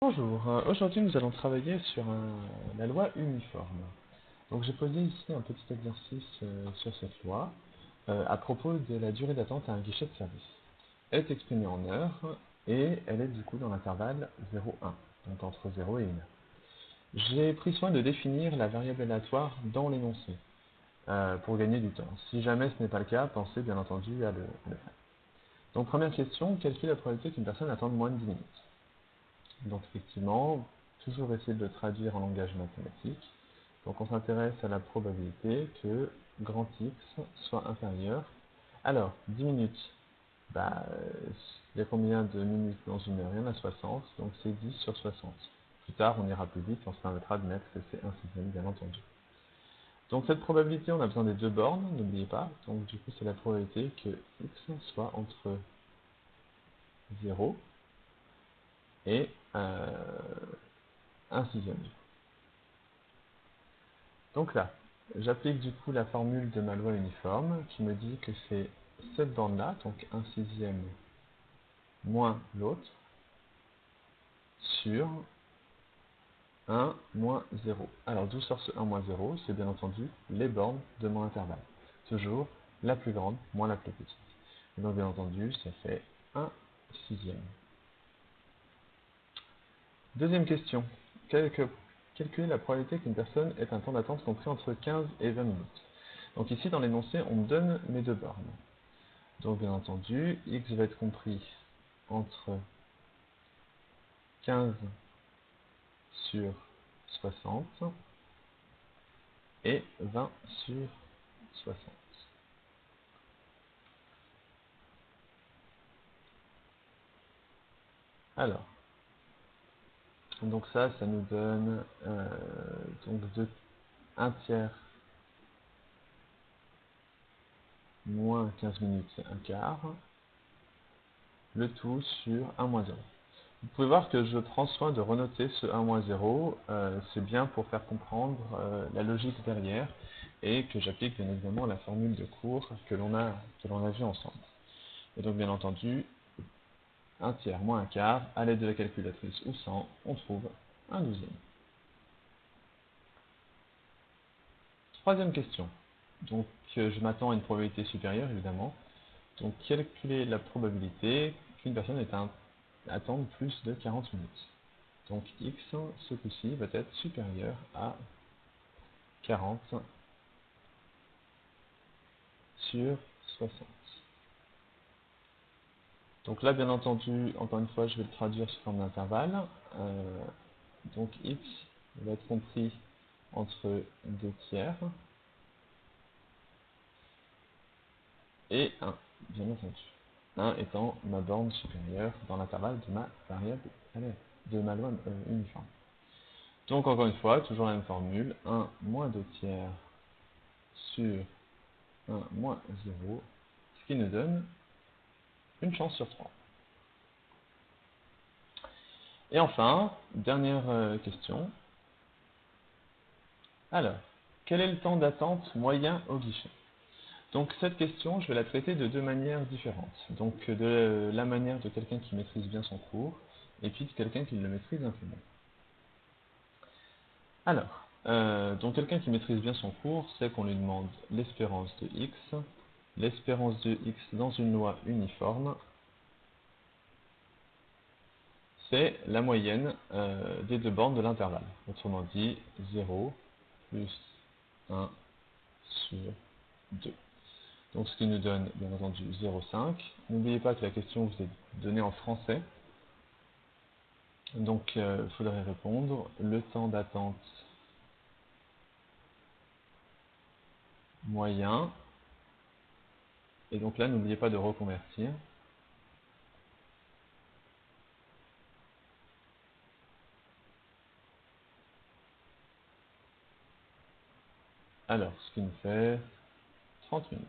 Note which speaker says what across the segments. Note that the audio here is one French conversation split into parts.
Speaker 1: Bonjour, aujourd'hui nous allons travailler sur la loi uniforme. Donc j'ai posé ici un petit exercice sur cette loi à propos de la durée d'attente à un guichet de service. Elle est exprimée en heures et elle est du coup dans l'intervalle 0,1, donc entre 0 et 1 heure. J'ai pris soin de définir la variable aléatoire dans l'énoncé pour gagner du temps. Si jamais ce n'est pas le cas, pensez bien entendu à le faire. Donc première question, quelle est la probabilité qu'une personne attende moins de 10 minutes? Donc effectivement, toujours essayer de le traduire en langage mathématique. Donc on s'intéresse à la probabilité que grand X soit inférieur. Alors, 10 minutes, il y a combien de minutes dans une heure? Il y en a 60, donc c'est 10 sur 60. Plus tard, on ira plus vite, on se permettra de mettre que c'est 1/6, bien entendu. Donc cette probabilité, on a besoin des deux bornes, n'oubliez pas. Donc du coup, c'est la probabilité que X soit entre 0 et 1/6. Donc là, j'applique du coup la formule de ma loi uniforme qui me dit que c'est cette bande-là, donc 1/6 moins l'autre, sur 1 moins 0. Alors d'où sort ce 1 moins 0? C'est bien entendu les bornes de mon intervalle. Toujours la plus grande moins la plus petite. Et donc bien entendu, ça fait 1/6. Deuxième question. Calculer la probabilité qu'une personne ait un temps d'attente compris entre 15 et 20 minutes. Donc ici, dans l'énoncé, on me donne mes deux bornes. Donc bien entendu, x va être compris entre 15 sur 60 et 20 sur 60. Alors, donc ça nous donne donc 1 tiers moins 15 minutes, c'est un quart, le tout sur 1 moins 0. Vous pouvez voir que je prends soin de renoter ce 1 moins 0, c'est bien pour faire comprendre la logique derrière, et que j'applique bien évidemment la formule de cours que l'on a vue ensemble. Et donc bien entendu, 1 tiers moins un quart, à l'aide de la calculatrice ou sans, on trouve 1/12. Troisième question. Donc je m'attends à une probabilité supérieure évidemment. Donc calculer la probabilité qu'une personne attende plus de 40 minutes. Donc x, ce coup-ci, va être supérieur à 40 sur 60. Donc là, bien entendu, encore une fois, je vais le traduire sous forme d'intervalle. Donc x va être compris entre 2 tiers et 1, bien entendu. 1 étant ma borne supérieure dans l'intervalle de ma variable, de ma loi uniforme. Donc encore une fois, toujours la même formule, 1 moins 2 tiers sur 1 moins 0, ce qui nous donne une chance sur 3. Et enfin, dernière question. Alors, quel est le temps d'attente moyen au guichet? Donc cette question, je vais la traiter de deux manières différentes. Donc de la manière de quelqu'un qui maîtrise bien son cours, et puis de quelqu'un qui le maîtrise un peu moins. Alors, donc quelqu'un qui maîtrise bien son cours, c'est qu'on lui demande l'espérance de x. L'espérance de x dans une loi uniforme, c'est la moyenne des deux bornes de l'intervalle. Autrement dit, 0 plus 1 sur 2. Donc ce qui nous donne bien entendu 0,5. N'oubliez pas que la question vous est donnée en français. Donc il faudrait répondre le temps d'attente moyen. Et donc là, n'oubliez pas de reconvertir. Alors, ce qui nous fait 30 minutes.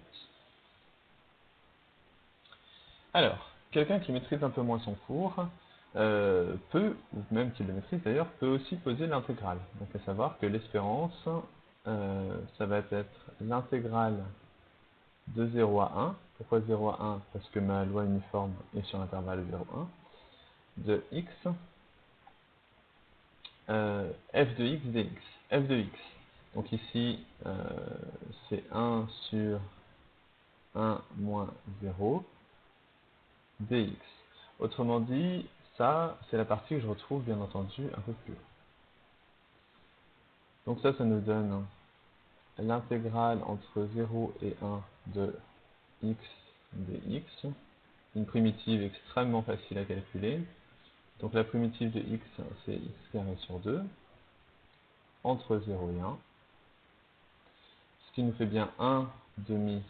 Speaker 1: Alors, quelqu'un qui maîtrise un peu moins son cours peut, ou même qui le maîtrise d'ailleurs, peut aussi poser l'intégrale. Donc à savoir que l'espérance, ça va être l'intégrale de 0 à 1. Pourquoi 0 à 1? Parce que ma loi uniforme est sur l'intervalle 0,1 de x f de x dx. f de x. Donc ici, c'est 1 sur 1 moins 0 dx. Autrement dit, ça, c'est la partie que je retrouve, bien entendu, un peu plus haut. Donc ça nous donne l'intégrale entre 0 et 1 de x dx, une primitive extrêmement facile à calculer. Donc la primitive de x, c'est x carré sur 2, entre 0 et 1, ce qui nous fait bien 1 demi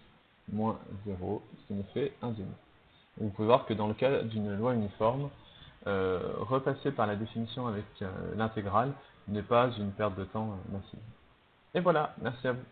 Speaker 1: moins 0, ce qui nous fait 1 demi. Vous pouvez voir que dans le cas d'une loi uniforme, repasser par la définition avec l'intégrale n'est pas une perte de temps massive. Et voilà, merci à vous.